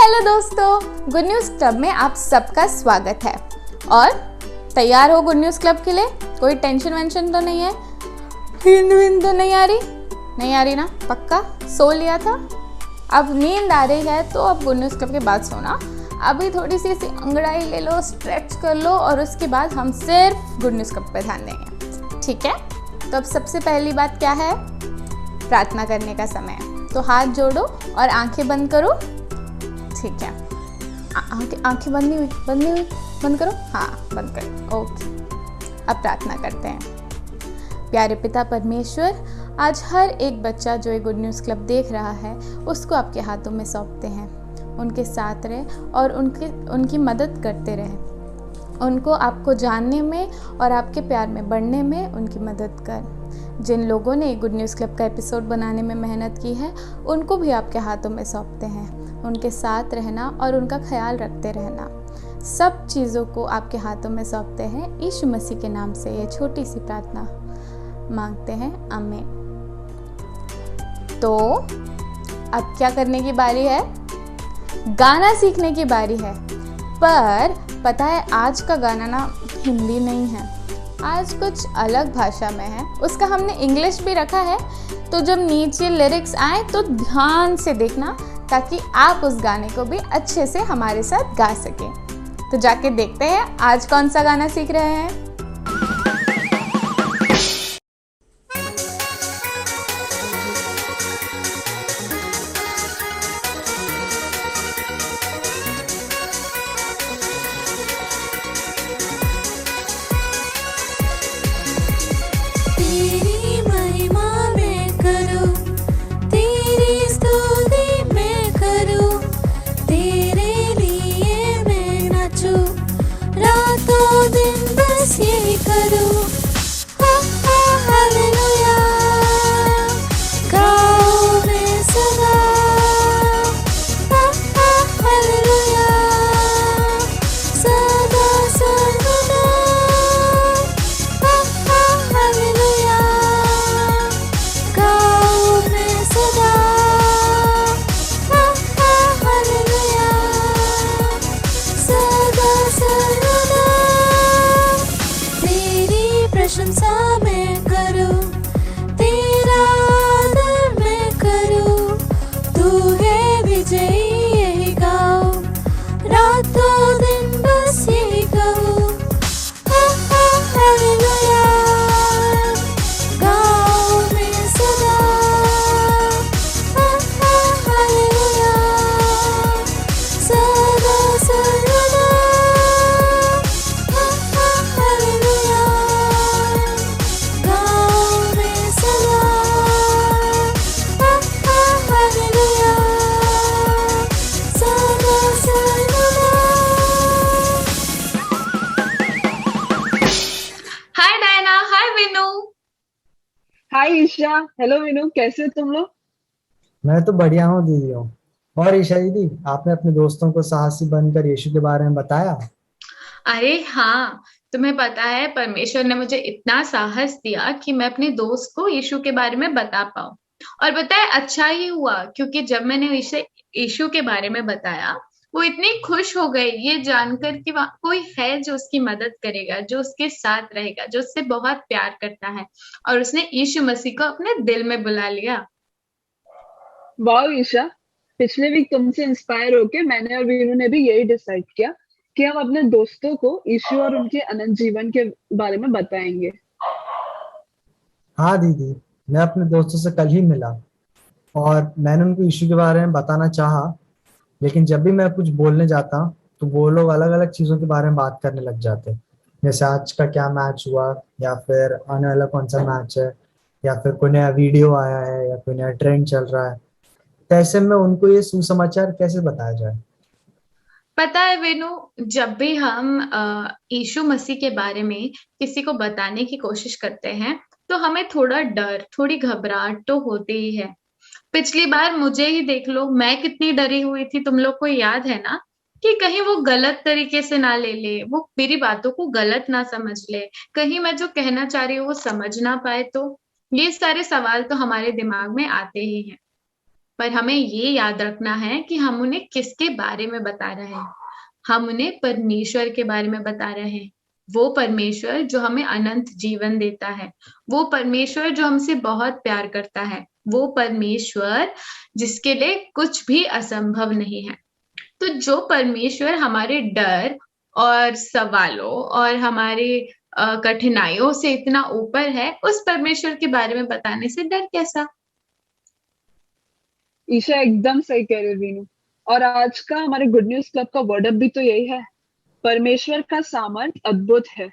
Hello दोस्तों, good news club में आप सबका स्वागत है। और तैयार हो गुड न्यूज़ क्लब के लिए? कोई टेंशन वेंशन तो नहीं है? नींद तो नहीं आ रही? नहीं आ रही ना? पक्का सो लिया था? अब नींद आ रही है तो अब गुड न्यूज़ क्लब के बाद सोना। अभी थोड़ी सी अंगड़ाई ले लो, स्ट्रेच कर लो और उसके बाद हम सिर्फ गुड न्यूज़ क्लब पे ध्यान देंगे, ठीक है? तो अब सबसे पहली बात क्या है? प्रार्थना करने का समय है। तो हाथ जोड़ो और आंखें बंद करो, ठीक है? आंखें बंद नहीं हुई, बंद करो। हाँ, बंद करो। ओके, अब प्रार्थना करते हैं। प्यारे पिता परमेश्वर, आज हर एक बच्चा जो ये गुड न्यूज़ क्लब देख रहा है उसको आपके हाथों में सौंपते हैं। उनके साथ रहे और उनकी मदद करते रहे। उनको आपको जानने में और आपके प्यार में बढ़ने में उनकी मदद कर। जिन लोगों ने गुड न्यूज़ क्लब का एपिसोड बनाने में मेहनत की है उनको भी आपके हाथों में सौंपते हैं। उनके साथ रहना और उनका ख्याल रखते रहना, सब चीज़ों को आपके हाथों में सौंपते हैं। यीशु मसीह के नाम से ये छोटी सी प्रार्थना मांगते हैं, आमीन। तो अब क्या करने की बारी है? गाना सीखने की बारी है। पर पता है आज का गाना ना हिंदी नहीं है, आज कुछ अलग भाषा में है। उसका हमने इंग्लिश भी रखा है, तो जब नीचे लिरिक्स आए तो ध्यान से देखना ताकि आप उस गाने को भी अच्छे से हमारे साथ गा सकें। तो जाके देखते हैं आज कौन सा गाना सीख रहे हैं। हाय ईशा। हेलो मीनू, कैसे हो तुम लोग? मैं तो बढ़िया हूँ दीदी हूँ। और ईशा दीदी, आपने अपने दोस्तों को साहसी बनकर यीशु के बारे में बताया? अरे हाँ, तुम्हें पता है परमेश्वर ने मुझे इतना साहस दिया कि मैं अपने दोस्त को यीशु के बारे में बता पाऊं। और पता है अच्छा ही हुआ, क्योंकि जब मैंने इसे यीशु के बारे में बताया वो इतनी खुश हो गई ये जानकर कि वहाँ कोई है जो उसकी मदद करेगा, जो उसके साथ रहेगा, जो उससे बहुत प्यार करता है। और उसने यीशु मसीह को अपने दिल में बुला लिया। वाह ईशा, पिछले वीक तुमसे इंस्पायर होके मैंने और वीनू ने भी यही डिसाइड किया कि हम अपने दोस्तों को यीशु और उनके अनंत जीवन के बारे में बताएंगे। हाँ दीदी, मैं अपने दोस्तों से कल ही मिला और मैंने उनको यीशु के बारे में बताना चाहा, लेकिन जब भी मैं कुछ बोलने जाता हूँ तो वो लोग अलग अलग चीजों के बारे में बात करने लग जाते हैं। जैसे आज का क्या मैच हुआ, या फिर आने वाला कौन सा मैच है, या फिर कोई नया वीडियो आया है, या कोई नया ट्रेंड चल रहा है। तो ऐसे में उनको ये सुसमाचार कैसे बताया जाए? पता है वेनु, जब भी हम यीशु मसीह के बारे में किसी को बताने की कोशिश करते हैं तो हमें थोड़ा डर, थोड़ी घबराहट तो होती ही है। पिछली बार मुझे ही देख लो, मैं कितनी डरी हुई थी, तुम लोग को याद है ना? कि कहीं वो गलत तरीके से ना ले ले, वो मेरी बातों को गलत ना समझ ले, कहीं मैं जो कहना चाह रही हूँ वो समझ ना पाए। तो ये सारे सवाल तो हमारे दिमाग में आते ही हैं। पर हमें ये याद रखना है कि हम उन्हें किसके बारे में बता रहे हैं। हम उन्हें परमेश्वर के बारे में बता रहे हैं। वो परमेश्वर जो हमें अनंत जीवन देता है, वो परमेश्वर जो हमसे बहुत प्यार करता है, वो परमेश्वर जिसके लिए कुछ भी असंभव नहीं है। तो जो परमेश्वर हमारे डर और सवालों और हमारे कठिनाइयों से इतना ऊपर है, उस परमेश्वर के बारे में बताने से डर कैसा। ईशा एकदम सही कह रहे हो वीनू। और आज का हमारे गुड न्यूज क्लब का वर्ड अप भी तो यही है, परमेश्वर का सामर्थ्य अद्भुत है।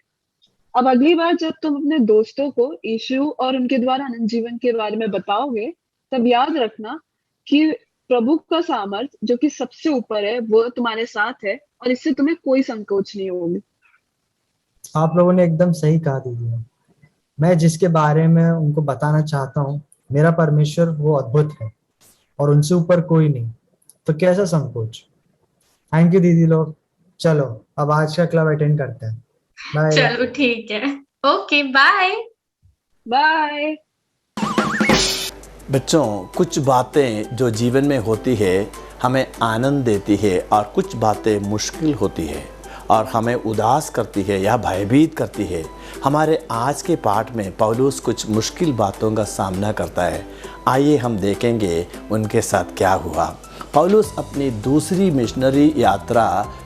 अब अगली बार जब तुम अपने दोस्तों को यीशु और उनके द्वारा अनंत जीवन के बारे में बताओगे, तब याद रखना कि प्रभु का सामर्थ्य जो कि सबसे ऊपर है वो तुम्हारे साथ है, और इससे तुम्हें कोई संकोच नहीं होगी। आप लोगों ने एकदम सही कहा दीदी। मैं जिसके बारे में उनको बताना चाहता हूँ, मेरा परमेश्वर वो अद्भुत है और उनसे ऊपर कोई नहीं, तो कैसा संकोच। थैंक यू दीदी लोग। चलो अब आज का क्लब अटेंड करते हैं। बाय। चलो ठीक है, ओके बाय बाय। बच्चों, कुछ बातें जो जीवन में होती है हमें आनंद देती है, और कुछ बातें मुश्किल होती है और हमें उदास करती है या भयभीत करती है। हमारे आज के पाठ में पौलुस कुछ मुश्किल बातों का सामना करता है। आइए हम देखेंगे उनके साथ क्या हुआ। पौलुस अपनी दूसरी मिशनरी यात्रा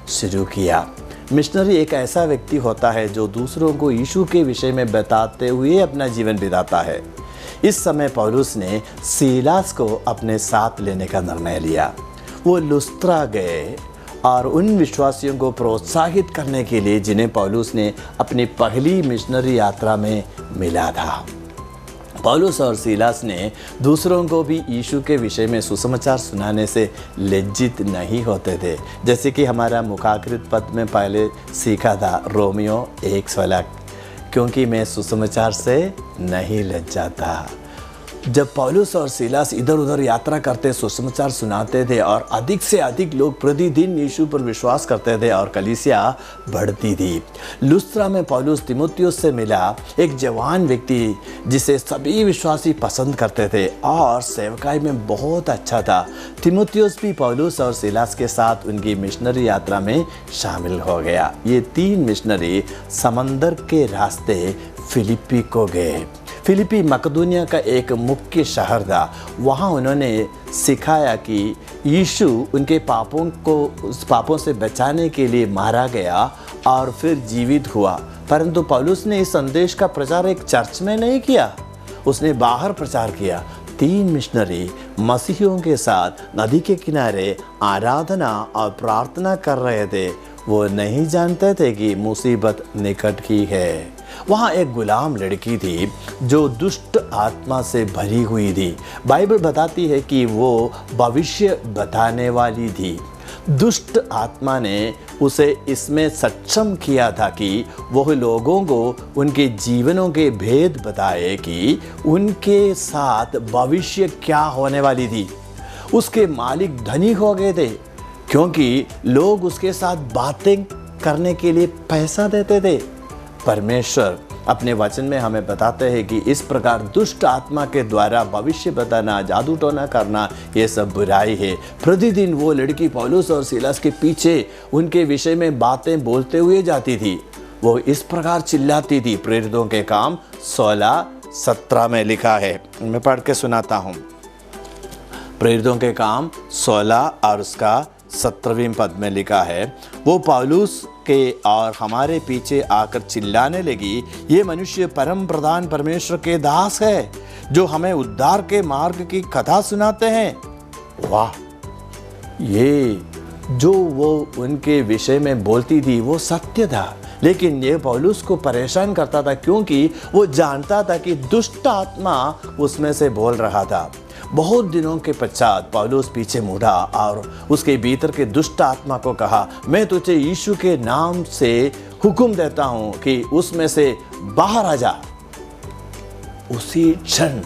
शुरू किया। मिशनरी एक ऐसा व्यक्ति होता है जो दूसरों को यीशु के विषय में बताते हुए अपना जीवन बिताता है। इस समय पौलुस ने सीलास को अपने साथ लेने का निर्णय लिया। वो लुस्त्रा गए और उन विश्वासियों को प्रोत्साहित करने के लिए जिन्हें पौलुस ने अपनी पहली मिशनरी यात्रा में मिला था। पौलुस और सीलास ने दूसरों को भी यीशु के विषय में सुसमाचार सुनाने से लज्जित नहीं होते थे, जैसे कि हमारा मुखाकृत पद में पहले सीखा था, रोमियो 1:16, क्योंकि मैं सुसमाचार से नहीं लज्जाता। जब पौलुस और सीलास इधर उधर यात्रा करते सुसमाचार सुनाते थे और अधिक से अधिक लोग प्रतिदिन यीशु पर विश्वास करते थे और कलीसिया बढ़ती थी। लुस्त्रा में पौलुस तीमुथियुस से मिला, एक जवान व्यक्ति जिसे सभी विश्वासी पसंद करते थे और सेवकाई में बहुत अच्छा था। तीमुथियुस भी पौलुस और सीलास के साथ उनकी मिशनरी यात्रा में शामिल हो गया। ये 3 मिशनरी समंदर के रास्ते फिलिप्पी को गए। फिलिप्पी मकदूनिया का एक मुख्य शहर था। वहाँ उन्होंने सिखाया कि यीशु उनके पापों से बचाने के लिए मारा गया और फिर जीवित हुआ। परंतु पौलुस ने इस संदेश का प्रचार एक चर्च में नहीं किया, उसने बाहर प्रचार किया। 3 मिशनरी मसीहियों के साथ नदी के किनारे आराधना और प्रार्थना कर रहे थे। वो नहीं जानते थे कि मुसीबत निकट ही है। वहाँ एक गुलाम लड़की थी जो दुष्ट आत्मा से भरी हुई थी। बाइबल बताती है कि वो भविष्य बताने वाली थी। दुष्ट आत्मा ने उसे इसमें सक्षम किया था कि वह लोगों को उनके जीवनों के भेद बताए कि उनके साथ भविष्य क्या होने वाली थी। उसके मालिक धनी हो गए थे क्योंकि लोग उसके साथ बातें करने के लिए पैसा देते थे। परमेश्वर अपने वचन में हमें बताते हैं कि इस प्रकार दुष्ट आत्मा के द्वारा भविष्य बताना, जादू टोना करना, ये सब बुराई है। प्रतिदिन वो लड़की पौलुस और सीलास के पीछे उनके विषय में बातें बोलते हुए जाती थी। वो इस प्रकार चिल्लाती थी। प्रेरितों के काम 16:17 में लिखा है, मैं पढ़ के सुनाता हूँ। प्रेरितों के काम 16 और उसका 17वें पद में लिखा है, वो पौलुस के और हमारे पीछे आकर चिल्लाने लगी, ये मनुष्य परम प्रधान परमेश्वर के दास है जो हमें उद्धार के मार्ग की कथा सुनाते हैं। वाह, ये जो वो उनके विषय में बोलती थी वो सत्य था, लेकिन ये पौलुस को परेशान करता था क्योंकि वो जानता था कि दुष्ट आत्मा उसमें से बोल रहा था। बहुत दिनों के पश्चात पौलुस पीछे मुड़ा और उसके भीतर के दुष्ट आत्मा को कहा, मैं तुझे यीशु के नाम से हुक्म देता हूं कि उसमें से बाहर आ जा। उसी क्षण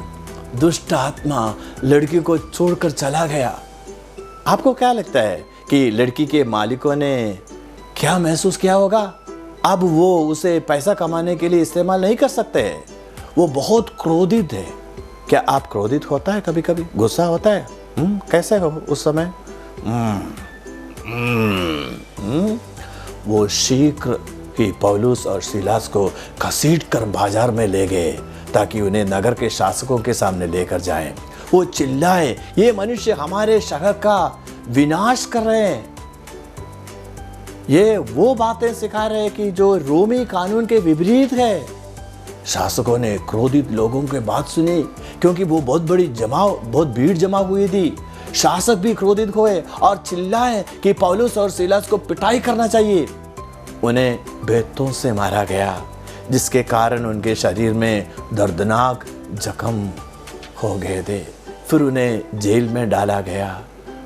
दुष्ट आत्मा लड़की को छोड़कर चला गया। आपको क्या लगता है कि लड़की के मालिकों ने क्या महसूस किया होगा? अब वो उसे पैसा कमाने के लिए इस्तेमाल नहीं कर सकते। वो बहुत क्रोधित है। क्या आप क्रोधित होता है? कभी कभी गुस्सा होता है? कैसे हो उस समय? वो शीघ्र ही पौलुस और सीलास को घसीट कर बाजार में ले गए ताकि उन्हें नगर के शासकों के सामने लेकर जाएं। वो चिल्लाए, ये मनुष्य हमारे शहर का विनाश कर रहे हैं, ये वो बातें सिखा रहे हैं कि जो रोमी कानून के विपरीत है। शासकों ने क्रोधित लोगों की बात सुनी क्योंकि वो बहुत भीड़ जमा हुई थी। शासक भी क्रोधित हुए और चिल्लाए कि पौलुस और सीलास को पिटाई करना चाहिए। उन्हें बेतों से मारा गया जिसके कारण उनके शरीर में दर्दनाक जख्म हो गए थे। फिर उन्हें जेल में डाला गया।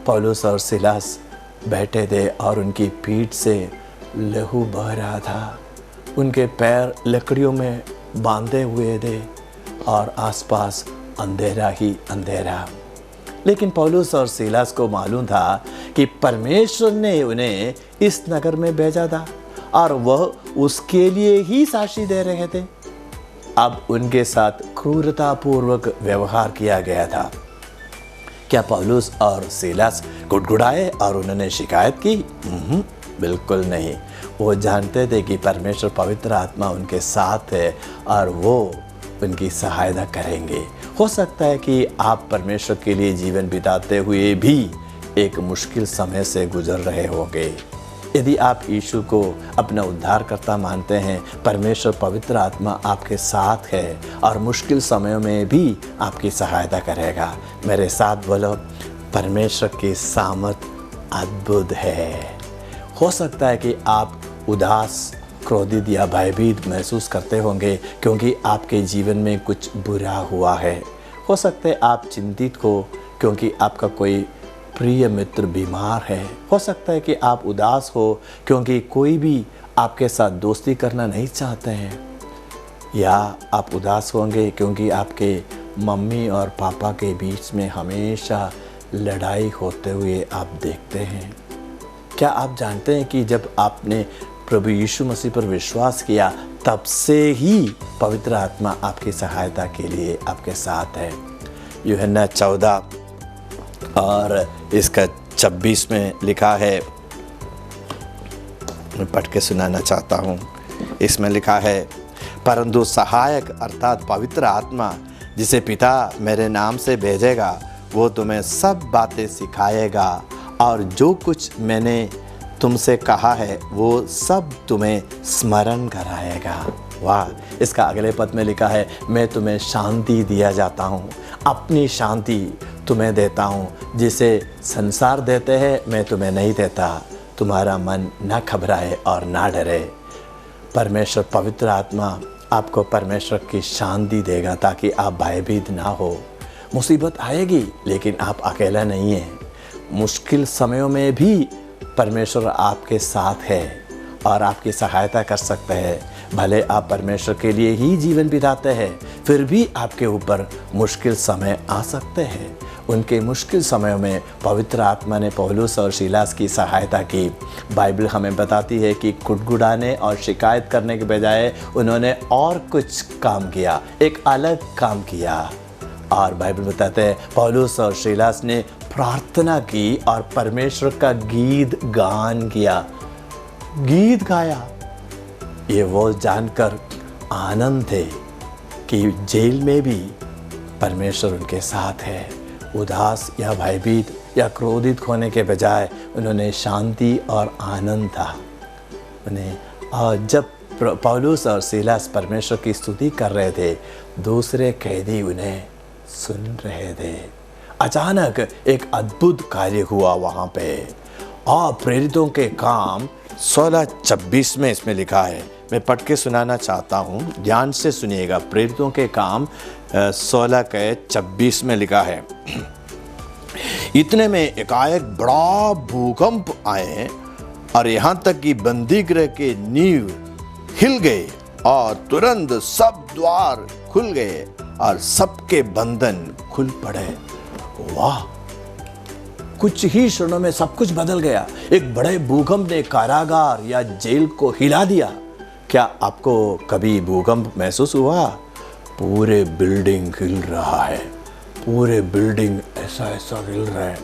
पौलुस और सीलास बैठे थे और उनकी पीठ से लहू बह रहा था। उनके पैर लकड़ियों में बांधे हुए थे और आसपास अंधेरा ही अंधेरा। लेकिन पौलुस और सीलास को मालूम था कि परमेश्वर ने उन्हें इस नगर में भेजा था और वह उसके लिए ही साक्षी दे रहे थे। अब उनके साथ क्रूरतापूर्वक व्यवहार किया गया था। क्या पौलुस और सीलास गुड़गुड़ाए और उन्होंने शिकायत की? बिल्कुल नहीं। वो जानते थे कि परमेश्वर पवित्र आत्मा उनके साथ है और वो उनकी सहायता करेंगे। हो सकता है कि आप परमेश्वर के लिए जीवन बिताते हुए भी एक मुश्किल समय से गुजर रहे होंगे। यदि आप यीशु को अपना उद्धारकर्ता मानते हैं, परमेश्वर पवित्र आत्मा आपके साथ है और मुश्किल समयों में भी आपकी सहायता करेगा। मेरे साथ बोलो, परमेश्वर की सामर्थ अद्भुत है। हो सकता है कि आप उदास, क्रोधित या भयभीत महसूस करते होंगे क्योंकि आपके जीवन में कुछ बुरा हुआ है। हो सकता है आप चिंतित हो क्योंकि आपका कोई प्रिय मित्र बीमार है। हो सकता है कि आप उदास हो क्योंकि कोई भी आपके साथ दोस्ती करना नहीं चाहते हैं, या आप उदास होंगे क्योंकि आपके मम्मी और पापा के बीच में हमेशा लड़ाई होते हुए आप देखते हैं। क्या आप जानते हैं कि जब आपने प्रभु यीशु मसीह पर विश्वास किया तब से ही पवित्र आत्मा आपकी सहायता के लिए आपके साथ है। यूहन्ना 14 और इसका 26 में लिखा है, मैं पढ़ के सुनाना चाहता हूँ। इसमें लिखा है, परंतु सहायक अर्थात पवित्र आत्मा जिसे पिता मेरे नाम से भेजेगा वो तुम्हें सब बातें सिखाएगा और जो कुछ मैंने तुमसे कहा है वो सब तुम्हें स्मरण कराएगा। वाह! इसका अगले पद में लिखा है, मैं तुम्हें शांति दिया जाता हूँ, अपनी शांति तुम्हें देता हूँ। जिसे संसार देते हैं मैं तुम्हें नहीं देता। तुम्हारा मन न घबराए और ना डरे। परमेश्वर पवित्र आत्मा आपको परमेश्वर की शांति देगा ताकि आप भयभीत ना हो। मुसीबत आएगी लेकिन आप अकेला नहीं हैं। मुश्किल समयों में भी परमेश्वर आपके साथ है और आपकी सहायता कर सकते हैं। भले आप परमेश्वर के लिए ही जीवन बिताते हैं, फिर भी आपके ऊपर मुश्किल समय आ सकते हैं। उनके मुश्किल समयों में पवित्र आत्मा ने पौलुस और सीलास की सहायता की। बाइबल हमें बताती है कि गुड़गुड़ाने और शिकायत करने के बजाय उन्होंने और कुछ काम किया, एक अलग काम किया। और बाइबल बताते हैं पौलुस और सीलास ने प्रार्थना की और परमेश्वर का गीत गान किया, गीत गाया। ये वो जानकर आनंद थे कि जेल में भी परमेश्वर उनके साथ है। उदास या भयभीत या क्रोधित होने के बजाय उन्होंने शांति और आनंद था उन्हें। और जब पौलुस और सीलास परमेश्वर की स्तुति कर रहे थे, दूसरे कैदी उन्हें सुन रहे थे। अचानक एक अद्भुत कार्य हुआ वहाँ पे। और प्रेरितों के काम 16:26 में इसमें लिखा है, मैं पढ़ के सुनाना चाहता हूँ, ध्यान से सुनिएगा। प्रेरितों के काम 16:26 में लिखा है, इतने में एकाएक बड़ा भूकंप आए और यहाँ तक कि बंदीगृह के नींव हिल गए और तुरंत सब द्वार खुल गए और सबके बंधन खुल पड़े। वाह! कुछ ही क्षणों में सब कुछ बदल गया। एक बड़े भूकंप ने कारागार या जेल को हिला दिया। क्या आपको कभी भूकंप महसूस हुआ? पूरे बिल्डिंग हिल रहा है, पूरे बिल्डिंग ऐसा ऐसा हिल रहा है।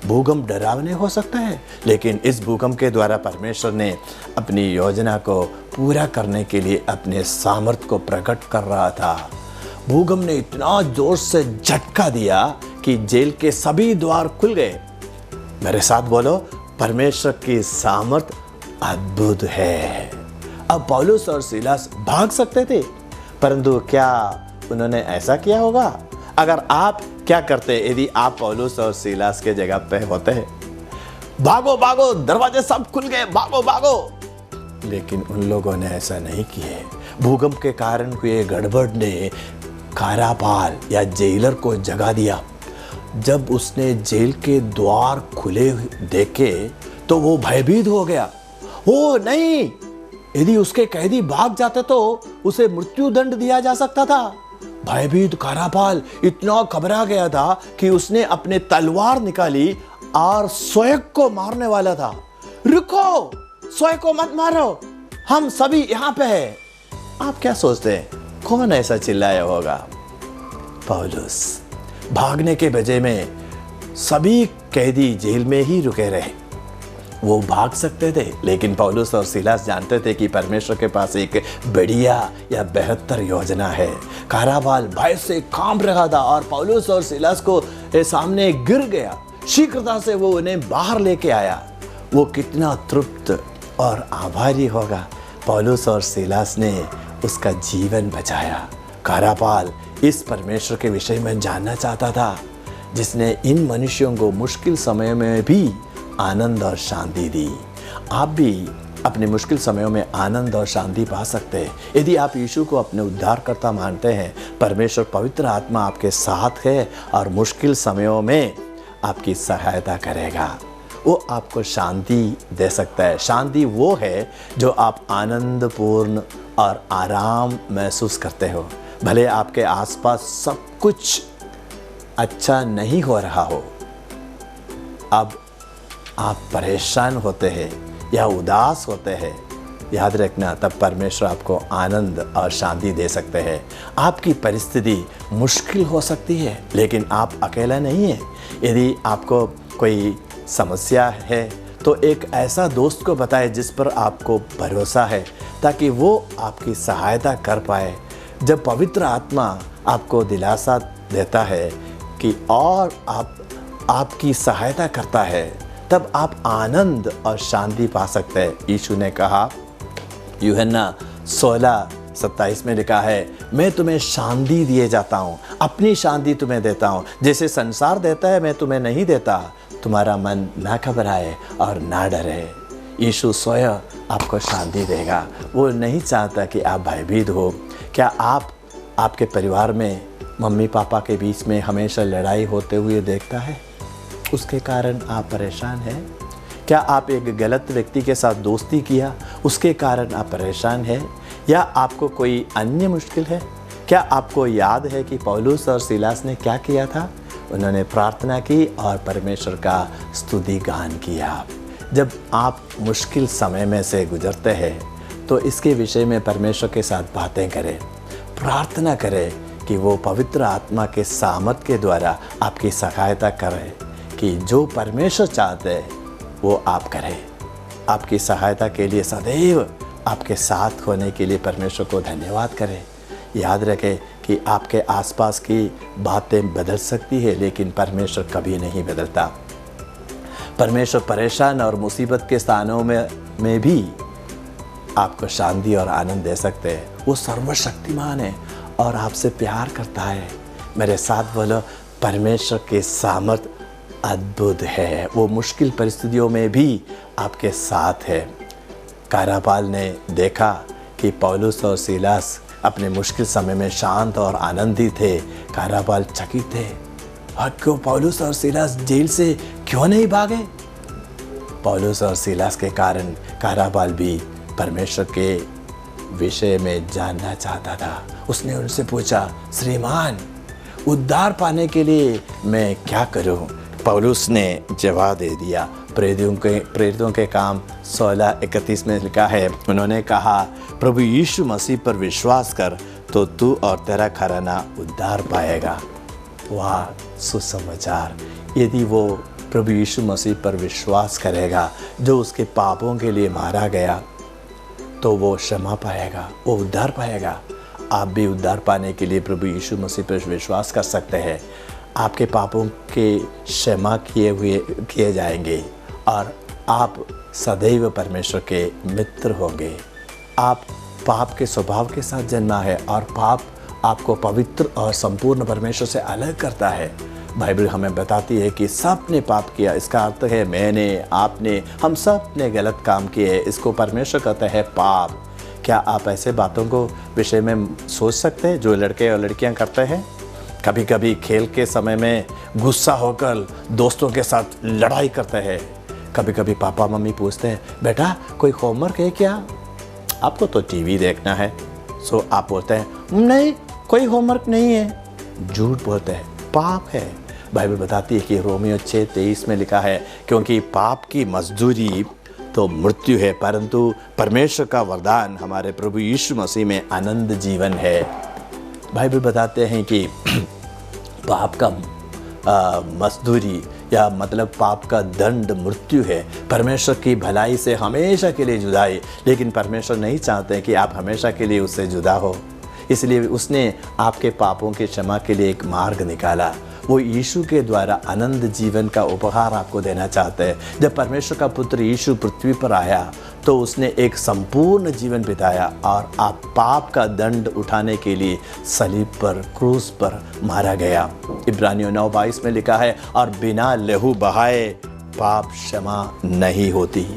भूकंप डरावने हो सकता है, लेकिन इस भूकंप के द्वारा परमेश्वर ने अपनी योजना को पूरा करने के लिए अपने सामर्थ्य को प्रकट कर रहा था। भूकंप ने इतना जोर से झटका दिया कि जेल के सभी द्वार खुल गए। मेरे साथ बोलो, परमेश्वर की सामर्थ्य अद्भुत है। अब पौलुस और सीलास भाग सकते थे, परंतु क्या उन्होंने ऐसा किया होगा? अगर आप क्या करते यदि आप पौलुस और सीलास के जगह पे होते हैं? भागो भागो, दरवाजे सब खुल गए, भागो भागो। लेकिन उन लोगों ने ऐसा नहीं किए। भूकंप के कारण हुए गड़बड़ ने कारापाल या जेलर को जगा दिया। जब उसने जेल के द्वार खुले देखे तो वो भयभीत हो गया। ओ नहीं, यदि उसके कैदी भाग जाते तो उसे मृत्यु दंड दिया जा सकता था। भयभीत कारापाल इतना घबरा गया था कि उसने अपने तलवार निकाली और स्वयं को मारने वाला था। रुको, स्वयं को मत मारो, हम सभी यहाँ पे हैं। आप क्या सोचते हैं, कौन ऐसा चिल्लाया होगा? पौलुस। भागने के बजाय में सभी कैदी जेल में ही रुके रहे। वो भाग सकते थे, लेकिन पौलुस और सीलास जानते थे कि परमेश्वर के पास एक बढ़िया या बेहतर योजना है। कारापाल भय से कांप रहा था और पौलुस और सीलास को सामने गिर गया। शीघ्रता से वो उन्हें बाहर लेके आया। वो कितना तृप्त और आभारी होगा। पौलुस और सीलास ने उसका जीवन बचाया। कारापाल इस परमेश्वर के विषय में जानना चाहता था, जिसने इन मनुष्यों को मुश्किल समय में भी आनंद और शांति दी। आप भी अपने मुश्किल समयों में आनंद और शांति पा सकते हैं यदि आप यीशु को अपने उद्धारकर्ता मानते हैं। परमेश्वर पवित्र आत्मा आपके साथ है और मुश्किल समयों में आपकी सहायता करेगा। वो आपको शांति दे सकता है। शांति वो है जो आप आनंदपूर्ण और आराम महसूस करते हो, भले आपके आसपास सब कुछ अच्छा नहीं हो रहा हो। अब आप परेशान होते हैं या उदास होते हैं, याद रखना तब परमेश्वर आपको आनंद और शांति दे सकते हैं। आपकी परिस्थिति मुश्किल हो सकती है, लेकिन आप अकेला नहीं हैं। यदि आपको कोई समस्या है तो एक ऐसा दोस्त को बताएं जिस पर आपको भरोसा है, ताकि वो आपकी सहायता कर पाए। जब पवित्र आत्मा आपको दिलासा देता है कि और आपकी सहायता करता है, तब आप आनंद और शांति पा सकते हैं। यीशु ने कहा, यूहन्ना 16:27 में लिखा है, मैं तुम्हें शांति दिए जाता हूँ, अपनी शांति तुम्हें देता हूँ। जैसे संसार देता है मैं तुम्हें नहीं देता। तुम्हारा मन ना घबराए और ना डरे। यीशु स्वयं आपको शांति देगा। वो नहीं चाहता कि आप भयभीत हो। क्या आपके परिवार में मम्मी पापा के बीच में हमेशा लड़ाई होते हुए देखता है? उसके कारण आप परेशान हैं? क्या आप एक गलत व्यक्ति के साथ दोस्ती किया, उसके कारण आप परेशान हैं? या आपको कोई अन्य मुश्किल है? क्या आपको याद है कि पौलुस और सीलास ने क्या किया था? उन्होंने प्रार्थना की और परमेश्वर का स्तुति गान किया। जब आप मुश्किल समय में से गुजरते हैं तो इसके विषय में परमेश्वर के साथ बातें करें, प्रार्थना करें कि वो पवित्र आत्मा के सामर्थ के द्वारा आपकी सहायता करें कि जो परमेश्वर चाहते हैं वो आप करें। आपकी सहायता के लिए सदैव आपके साथ होने के लिए परमेश्वर को धन्यवाद करें। याद रखें कि आपके आसपास की बातें बदल सकती है, लेकिन परमेश्वर कभी नहीं बदलता। परमेश्वर परेशान और मुसीबत के स्थानों में भी आपको शांति और आनंद दे सकते हैं। वो सर्वशक्तिमान है और आपसे प्यार करता है। मेरे साथ बोलो, परमेश्वर के सामर्थ अद्भुत है। वो मुश्किल परिस्थितियों में भी आपके साथ है। कारापाल ने देखा कि पौलुस और सीलास अपने मुश्किल समय में शांत और आनंदित थे। कारापाल चकित थे, और क्यों पौलुस और सीलास जेल से क्यों नहीं भागे? पौलुस और सीलास के कारण कारापाल भी परमेश्वर के विषय में जानना चाहता था। उसने उनसे पूछा, श्रीमान, उद्धार पाने के लिए मैं क्या करूं? पौलुस ने जवाब दे दिया। प्रेरितों के काम 16:31 में लिखा है, उन्होंने कहा, प्रभु यीशु मसीह पर विश्वास कर तो तू और तेरा घराना उद्धार पाएगा। वह सुसमाचार, यदि वो प्रभु यीशु मसीह पर विश्वास करेगा जो उसके पापों के लिए मारा गया, तो वो क्षमा पाएगा, वो उद्धार पाएगा। आप भी उद्धार पाने के लिए प्रभु यीशु मसीह पर विश्वास कर सकते हैं। आपके पापों के क्षमा किए जाएंगे और आप सदैव परमेश्वर के मित्र होंगे। आप पाप के स्वभाव के साथ जन्मा है और पाप आपको पवित्र और संपूर्ण परमेश्वर से अलग करता है। बाइबल हमें बताती है कि सब ने पाप किया, इसका अर्थ है मैंने, आपने, हम सब ने गलत काम किए। इसको परमेश्वर कहता है पाप। क्या आप ऐसे बातों को विषय में सोच सकते हैं जो लड़के और लड़कियां करते हैं? कभी कभी खेल के समय में गुस्सा होकर दोस्तों के साथ लड़ाई करते हैं। कभी कभी पापा मम्मी पूछते हैं, बेटा कोई होमवर्क है क्या? आपको तो टीवी देखना है। सो आप बोलते हैं नहीं, कोई होमवर्क नहीं है। झूठ बोलते हैं, पाप है। बाइबल बताती है कि रोमियो 6:23 में लिखा है, क्योंकि पाप की मजदूरी तो मृत्यु है, परंतु परमेश्वर का वरदान हमारे प्रभु यीशु मसीह में आनंद जीवन है। बाइबल बताते हैं कि पाप का मजदूरी या मतलब पाप का दंड मृत्यु है, परमेश्वर की भलाई से हमेशा के लिए जुदाई। लेकिन परमेश्वर नहीं चाहते कि आप हमेशा के लिए उससे जुदा हो, इसलिए उसने आपके पापों के क्षमा के लिए एक मार्ग निकाला। वो यीशु के द्वारा आनंद जीवन का उपहार आपको देना चाहते हैं। जब परमेश्वर का पुत्र यीशु पृथ्वी पर आया तो उसने एक संपूर्ण जीवन बिताया और आप पाप का दंड उठाने के लिए सलीब पर, क्रूस पर मारा गया। इब्रानियों 9:22 में लिखा है, और बिना लहू बहाए पाप क्षमा नहीं होती।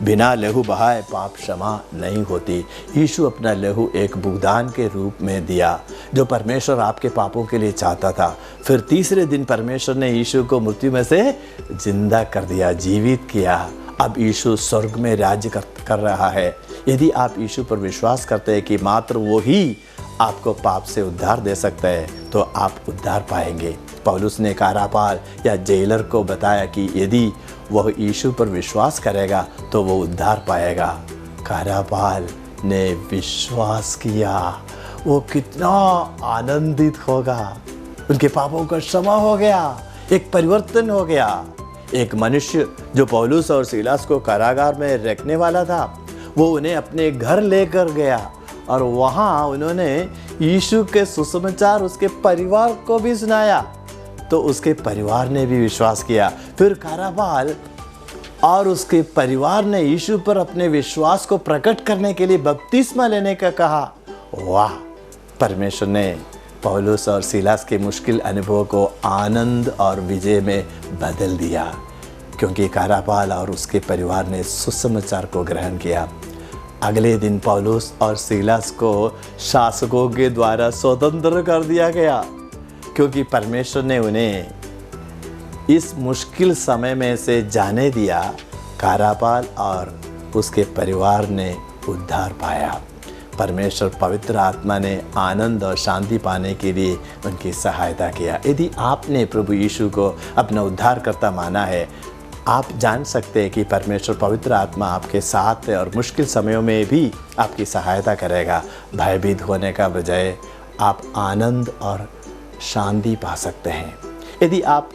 बिना लहू बहाए पाप क्षमा नहीं होती। यीशु अपना लहू एक भुगतान के रूप में दिया जो परमेश्वर आपके पापों के लिए चाहता था। फिर तीसरे दिन परमेश्वर ने यीशु को मृत्यु में से जिंदा कर दिया, जीवित किया। अब यीशु स्वर्ग में राज्य कर रहा है। यदि आप यीशु पर विश्वास करते हैं कि मात्र वो ही आपको पाप से उद्धार दे सकता है, तो आप उद्धार पाएंगे। पौलुस ने कारापाल या जेलर को बताया कि यदि वह यीशु पर विश्वास करेगा तो वो उद्धार पाएगा। कारापाल ने विश्वास किया, वो कितना आनंदित होगा। उनके पापों का क्षमा हो गया, एक परिवर्तन हो गया। एक मनुष्य जो पौलुस और सीलास को कारागार में रखने वाला था, वो उन्हें अपने घर लेकर गया और वहाँ उन्होंने यीशु के सुसमाचार उसके परिवार को भी सुनाया, तो उसके परिवार ने भी विश्वास किया। फिर कारापाल और उसके परिवार ने यीशु पर अपने विश्वास को प्रकट करने के लिए बपतिस्मा लेने का कहा। वाह! परमेश्वर ने पौलुस और सीलास के मुश्किल अनुभव को आनंद और विजय में बदल दिया, क्योंकि कारापाल और उसके परिवार ने सुसमाचार को ग्रहण किया। अगले दिन पौलुस और सीलास को शासकों के द्वारा स्वतंत्र कर दिया गया, क्योंकि परमेश्वर ने उन्हें इस मुश्किल समय में से जाने दिया। कारापाल और उसके परिवार ने उद्धार पाया। परमेश्वर पवित्र आत्मा ने आनंद और शांति पाने के लिए उनकी सहायता किया। यदि आपने प्रभु यीशु को अपना उद्धारकर्ता माना है, आप जान सकते हैं कि परमेश्वर पवित्र आत्मा आपके साथ है और मुश्किल समयों में भी आपकी सहायता करेगा। भयभीत होने का बजाय आप आनंद और शांति पा सकते हैं। यदि आप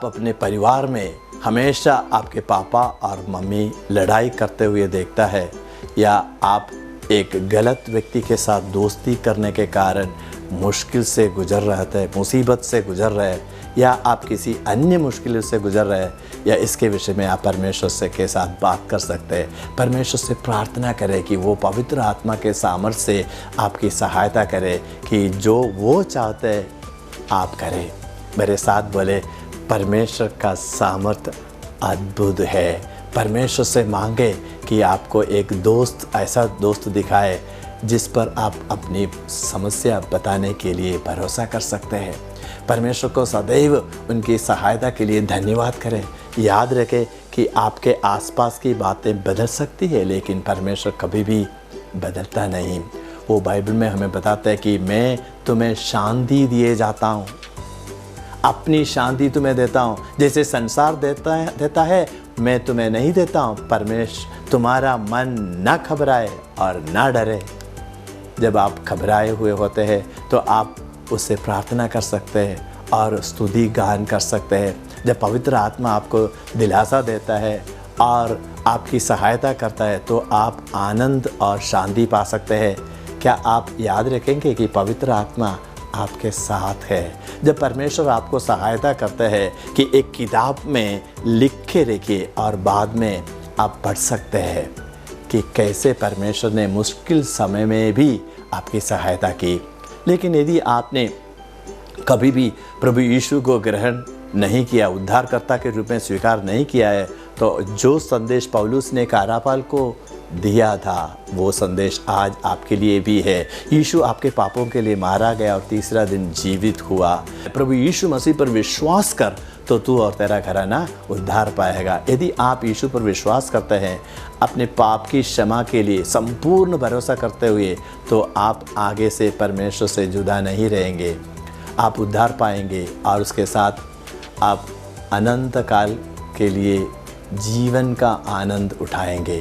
अपने परिवार में हमेशा आपके पापा और मम्मी लड़ाई करते हुए देखता है, या आप एक गलत व्यक्ति के साथ दोस्ती करने के कारण मुश्किल से गुजर रहे थे, मुसीबत से गुजर रहे, या आप किसी अन्य मुश्किल से गुजर रहे, या इसके विषय में आप परमेश्वर से के साथ बात कर सकते हैं। परमेश्वर से प्रार्थना करें कि वो पवित्र आत्मा के सामर्थ्य से आपकी सहायता करे कि जो वो चाहते हैं आप करें। मेरे साथ बोले, परमेश्वर का सामर्थ्य अद्भुत है। परमेश्वर से मांगे कि आपको एक दोस्त, ऐसा दोस्त दिखाए जिस पर आप अपनी समस्या बताने के लिए भरोसा कर सकते हैं। परमेश्वर को सदैव उनकी सहायता के लिए धन्यवाद करें। याद रखें कि आपके आसपास की बातें बदल सकती है, लेकिन परमेश्वर कभी भी बदलता नहीं। वो बाइबल में हमें बताता है कि मैं तुम्हें शांति दिए जाता हूँ, अपनी शांति तुम्हें देता हूँ। जैसे संसार देता है मैं तुम्हें नहीं देता हूँ। परमेश्वर तुम्हारा मन न घबराए और न डरे। जब आप घबराए हुए होते हैं तो आप उससे प्रार्थना कर सकते हैं और स्तुति गान कर सकते हैं। जब पवित्र आत्मा आपको दिलासा देता है और आपकी सहायता करता है तो आप आनंद और शांति पा सकते हैं। क्या आप याद रखेंगे कि पवित्र आत्मा आपके साथ है? जब परमेश्वर आपको सहायता करता है कि एक किताब में लिख के रखिए और बाद में आप पढ़ सकते हैं कि कैसे परमेश्वर ने मुश्किल समय में भी आपकी सहायता की। लेकिन यदि आपने कभी भी प्रभु यीशु को ग्रहण नहीं किया, उद्धारकर्ता के रूप में स्वीकार नहीं किया है, तो जो संदेश पौलुस ने कारापाल को दिया था वो संदेश आज आपके लिए भी है। यीशु आपके पापों के लिए मारा गया और तीसरा दिन जीवित हुआ। प्रभु यीशु मसीह पर विश्वास कर तो तू और तेरा घराना उद्धार पाएगा। यदि आप यीशु पर विश्वास करते हैं अपने पाप की क्षमा के लिए संपूर्ण भरोसा करते हुए, तो आप आगे से परमेश्वर से जुदा नहीं रहेंगे। आप उद्धार पाएंगे और उसके साथ आप अनंत काल के लिए जीवन का आनंद उठाएंगे।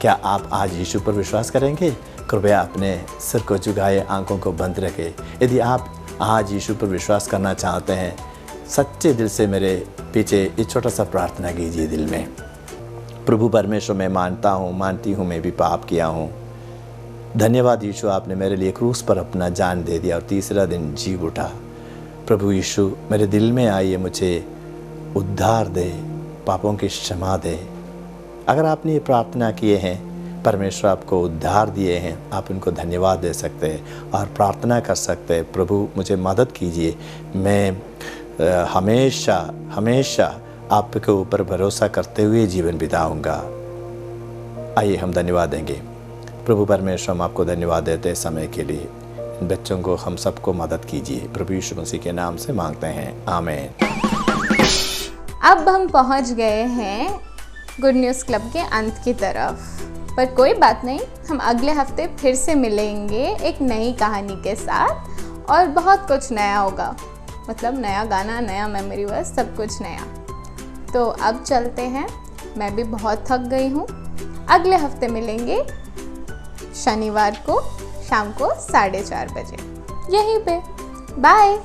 क्या आप आज यीशु पर विश्वास करेंगे? कृपया अपने सिर को झुकाए, आंखों को बंद रखें। यदि आप आज यीशु पर विश्वास करना चाहते हैं, सच्चे दिल से मेरे पीछे एक छोटा सा प्रार्थना कीजिए दिल में। प्रभु परमेश्वर, मैं मानती हूँ मैं भी पाप किया हूँ। धन्यवाद यीशु, आपने मेरे लिए क्रूस पर अपना जान दे दिया और तीसरा दिन जी उठा। प्रभु यीशु, मेरे दिल में आइए, मुझे उद्धार दे, पापों की क्षमा दे। अगर आपने ये प्रार्थना किए हैं, परमेश्वर आपको उद्धार दिए हैं, आप उनको धन्यवाद दे सकते हैं और प्रार्थना कर सकते हैं, प्रभु मुझे मदद कीजिए, मैं हमेशा आपके ऊपर भरोसा करते हुए जीवन बिताऊंगा। आइए हम धन्यवाद देंगे। प्रभु परमेश्वर, हम आपको धन्यवाद देते हैं समय के लिए। इन बच्चों को हम सबको मदद कीजिए, प्रभु यीशु मसीह के नाम से मांगते हैं, आमीन। अब हम पहुंच गए हैं गुड न्यूज़ क्लब के अंत की तरफ, पर कोई बात नहीं, हम अगले हफ्ते फिर से मिलेंगे एक नई कहानी के साथ और बहुत कुछ नया होगा। मतलब नया गाना, नया मेमोरी वर्स, सब कुछ नया। तो अब चलते हैं, मैं भी बहुत थक गई हूँ। अगले हफ्ते मिलेंगे शनिवार को शाम को 4:30 बजे यहीं पे। बाय।